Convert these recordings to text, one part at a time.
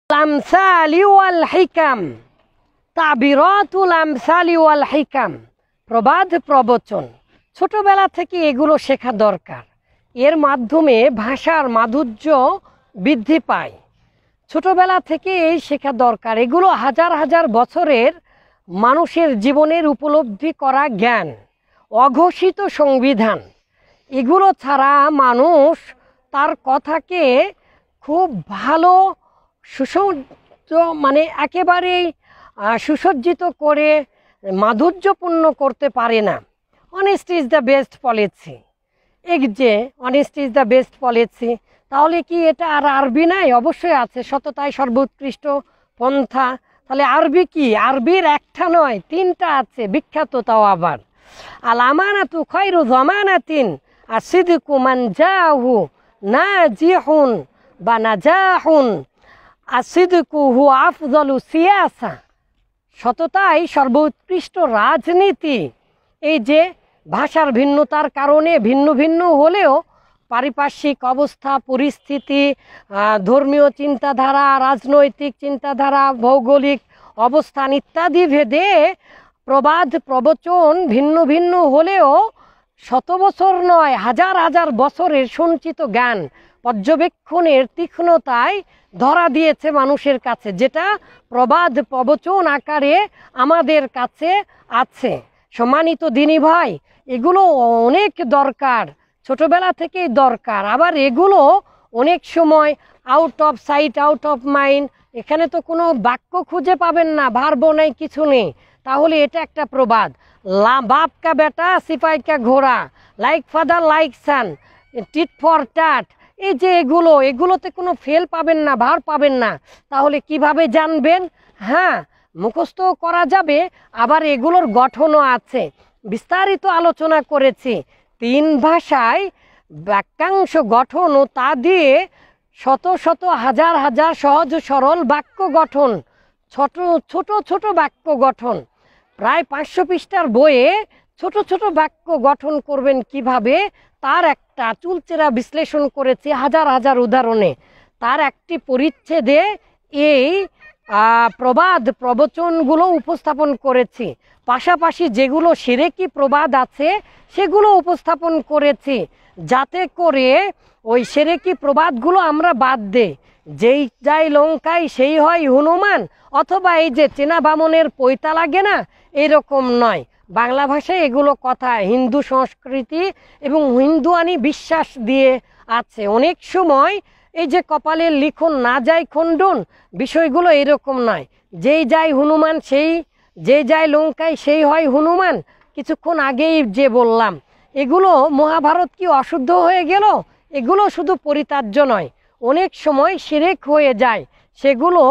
আমসালি ওয়াল হিকাম, তাবিরাতুল আমসালি ওয়াল হিকাম, প্রবাদ প্রবচন। ছোটবেলা থেকে এগুলো শেখা দরকার। এর মাধ্যমে ভাষার মাধুর্য বৃদ্ধি পায়। ছোটবেলা থেকে এই শেখা দরকার। এগুলো হাজার হাজার বছরের মানুষের জীবনের উপলব্ধি করা জ্ঞান, অঘোষিত সংবিধান। এগুলো ছাড়া মানুষ তার কথাকে খুব ভালো একেবারেই সুসজ্জিত করে মাধুর্যপূর্ণ করতে পারে না। Honesty is the best policy. Honesty is the best policy. তাহলে কি এটা আর আরবি নাই? অবশ্যই আছে, সততাই সর্বোৎকৃষ্ট পন্থা। তাহলে আরবি কি? আরবির একটা নয়, তিনটা আছে, বিখ্যাত তাও আবার। আল আমানাতু খায়রু যামানাতিন আসিদকু মান জাহু নাজিহুন বা নাজাহুন আসিদকু হুয়া আফযালু সিয়াসা। সততাই সর্বোৎকৃষ্ট রাজনীতি। এই যে ভাষার ভিন্নতার কারণে ভিন্ন ভিন্ন হলেও পারিপার্শ্বিক অবস্থা, পরিস্থিতি, ধর্মীয় চিন্তাধারা, রাজনৈতিক চিন্তাধারা, ভৌগোলিক অবস্থান ইত্যাদি ভেদে প্রবাদ প্রবচন ভিন্ন ভিন্ন হলেও শত বছর নয়, হাজার হাজার বছরের সঞ্চিত জ্ঞান পর্যবেক্ষণের তীক্ষ্ণতায় ধরা দিয়েছে মানুষের কাছে, যেটা প্রবাদ প্রবচন আকারে আমাদের কাছে আছে। সম্মানিত দিনী ভাই, এগুলো অনেক দরকার, ছোটবেলা থেকেই দরকার। আবার এগুলো অনেক সময় out of sight out of mind. এখানে তো কোনো বাক্য খুঁজে পাবেন না, ভার্ব নাই, কিছু নেই। তাহলে এটা একটা প্রবাদ। বাপ কা বেটা সিপাই কা ঘোড়া, like father like son, tit for tat. এই যে এগুলোতে কোনো ফেল পাবেন না, ভার পাবেন না। তাহলে কিভাবে জানবেন? হ্যাঁ, মুখস্থ করা যাবে, আবার এগুলোর গঠনও আছে। বিস্তারিত আলোচনা করেছি। 3 ভাষায় বাক্যাংশ গঠন ও তা দিয়ে শত শত হাজার হাজার সহজ সরল বাক্য গঠন, ছোট ছোট ছোট বাক্য গঠন। প্রায় 500 পৃষ্ঠার বইয়ে ছোট ছোট বাক্য গঠন করবেন কিভাবে, তার একটা চুলচেরা বিশ্লেষণ করেছি হাজার হাজার উদাহরণে। তার একটি পরিচ্ছেদে এই প্রবাদ প্রবচনগুলো উপস্থাপন করেছি। পাশাপাশি যেগুলো শিরকি প্রবাদ আছে সেগুলো উপস্থাপন করেছি, যাতে করে ওই শিরকি প্রবাদগুলো আমরা বাদ দেই। যেই যায় লঙ্কায় সেই হয় হনুমান, অথবা এই যে চেনা বামনের পৈতা লাগে না, এরকম নয়। বাংলা ভাষায় এগুলো কথা হিন্দু সংস্কৃতি এবং হিন্দুয়ানি বিশ্বাস দিয়ে আছে। অনেক সময় এই যে কপালের লিখন না যায় খণ্ডন, বিষয়গুলো এরকম নয়। যেই যায় হনুমান যে যায় লঙ্কায় সেই হয় হনুমান, কিছুক্ষণ আগেই যে বললাম। এগুলো মহাভারত কি অশুদ্ধ হয়ে গেল? এগুলো শুধু পরিত্যাজ্য নয়, অনেক সময় শিরক হয়ে যায়। সেগুলো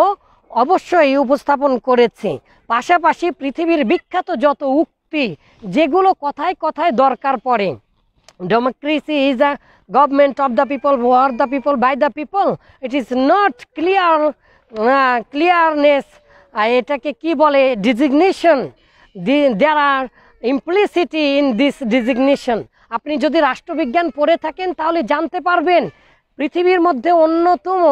অবশ্যই উপস্থাপন করেছি। পাশাপাশি পৃথিবীর বিখ্যাত যত উক্তি, যেগুলো কথায় কথায় দরকার পড়ে। Democracy is a government of the people, for the people, by the people. It is not clearness. এটাকে কি বলে? Designation. There are implicity in this designation. আপনি যদি রাষ্ট্রবিজ্ঞান পড়ে থাকেন তাহলে জানতে পারবেন পৃথিবীর মধ্যে অন্যতম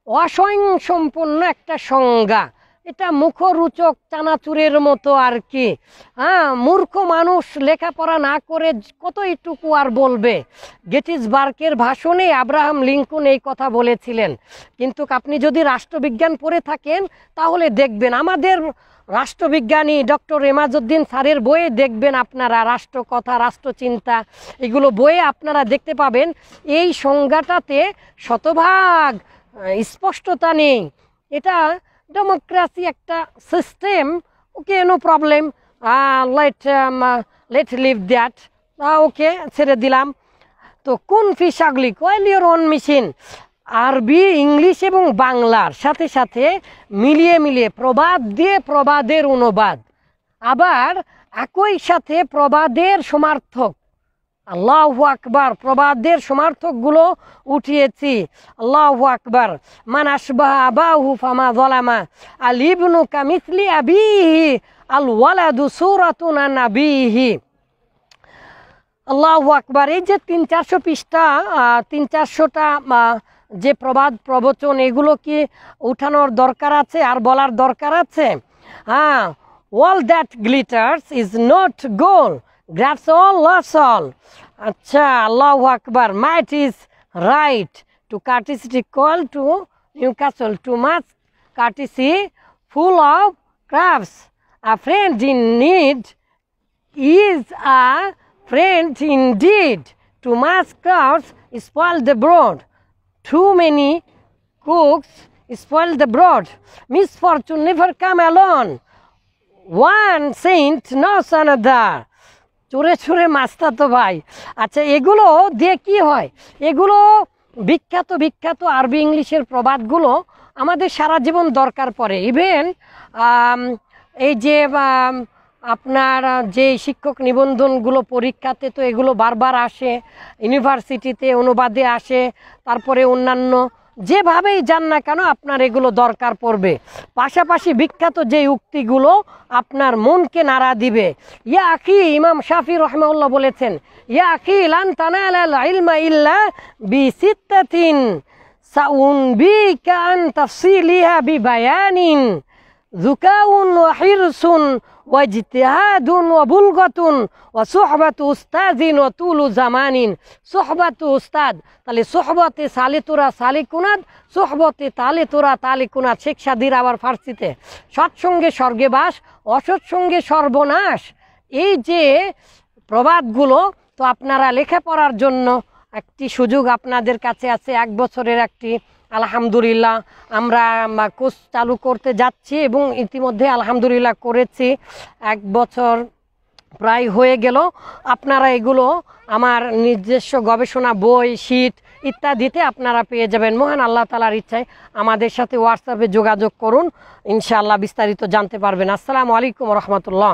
অস্বয়ংসম্পন্ন একটা সংজ্ঞা। এটা মুখরোচক চানাচুরের মতো আর কি। মূর্খ মানুষ লেখাপড়া না করে কতইটুকু আর বলবে। গেটিসবার্গের ভাষণে আব্রাহাম লিঙ্কন এই কথা বলেছিলেন। কিন্তু আপনি যদি রাষ্ট্রবিজ্ঞান পড়ে থাকেন তাহলে দেখবেন আমাদের রাষ্ট্রবিজ্ঞানী ডক্টর এমাজউদ্দিন স্যারের বইয়ে দেখবেন আপনারা, রাষ্ট্রকথা, রাষ্ট্রচিন্তা, এগুলো বইয়ে আপনারা দেখতে পাবেন এই সংজ্ঞাটাতে শতভাগ স্পষ্টতা নেই। এটা ডেমোক্রেসি একটা system, okay, no problem, let leave that, okay, ছেড়ে দিলাম। তো কোন ফিস আগলি কয়েল ইওর ওন মেশিন। আরবি, ইংলিশ এবং বাংলার সাথে সাথে মিলিয়ে প্রবাদ দিয়ে প্রবাদের অনুবাদ, আবার একই সাথে প্রবাদের সমার্থক। আল্লাহু আকবার, প্রবাদের সমার্থকগুলো উঠিয়েছি। আল্লাহু আকবার। মান আশবাহা আবাহু ফামা যালামা, আল ইবনু কামিসলি আবিহি, আল ওয়ালাদু সূরাতুন আন আবিহি। আল্লাহু আকবার। এই যে 300-400 পৃষ্ঠা, 300-400টা যে প্রবাদ প্রবচন এগুলো কি উঠানোর দরকার আছে আর বলার দরকার আছে? হ্যাঁ, all that glitters is not gold, grabs all, loves all. আচ্ছা, আল্লাহু আকবার। Might is right to courtesy call to Newcastle, too much courtesy full of crafts. A friend in need is a friend indeed. Too much crowds spoil the broad. Too many cooks spoil the broad. Misfortune never come alone. One saint knows another. চোরে চোরে মাস্তা তো ভাই। আচ্ছা, এগুলো দিয়ে কি হয়? এগুলো বিখ্যাত বিখ্যাত আরবি ইংলিশের প্রবাদগুলো আমাদের সারা জীবন দরকার পড়ে। ইভেন এই যে আপনার যে শিক্ষক নিবন্ধনগুলো পরীক্ষাতে তো এগুলো বারবার আসে, ইউনিভার্সিটিতে অনুবাদে আসে, তারপরে অন্যান্য যেভাবেই যান না কেন আপনার এগুলো দরকার পড়বে। পাশাপাশি বিখ্যাত যে উক্তিগুলো আপনার মনকে নাড়া দিবে। ইয়া আখি, ইমাম শাফি রহমাহুল্লাহ বলেছেন, ইয়া আখি লান তানালাল ইলমা ইল্লা বিসিত্তাতিন সাউনবিকা আন তাফসিলিহা বিবায়ানিন যুকাউন ওয়া হিরসুন ওয়াজতিহাদুন ওয়া বুলগাতুন ওয়া সুহবাতু উস্তাদিন ওয়া তুলু জামানিন। সুহবাতু উস্তাদ, তাহলে সুহবতে সালিতুরা সালিকুনাত, সুহবতে তালিতুরা তালিকুনাত। শেখ সাদির আবার ফার্সিতে সৎসঙ্গে স্বর্গে বাস, অসৎসঙ্গে সর্বনাশ। এই যে প্রবাদগুলো, তো আপনারা লেখাপড়ার জন্য একটি সুযোগ আপনাদের কাছে আছে, 1 বছরের একটি। আলহামদুলিল্লাহ আমরা কোর্স চালু করতে যাচ্ছি এবং ইতিমধ্যে আলহামদুলিল্লাহ করেছি, 1 বছর প্রায় হয়ে গেল। আপনারা এগুলো আমার নিজস্ব গবেষণা বই, শীট ইত্যাদিতে আপনারা পেয়ে যাবেন। মহান আল্লাহ তাআলার ইচ্ছায় আমাদের সাথে হোয়াটসঅ্যাপে যোগাযোগ করুন, ইনশাআল্লাহ বিস্তারিত জানতে পারবেন। আসসালামু আলাইকুম ওয়া রাহমাতুল্লাহ।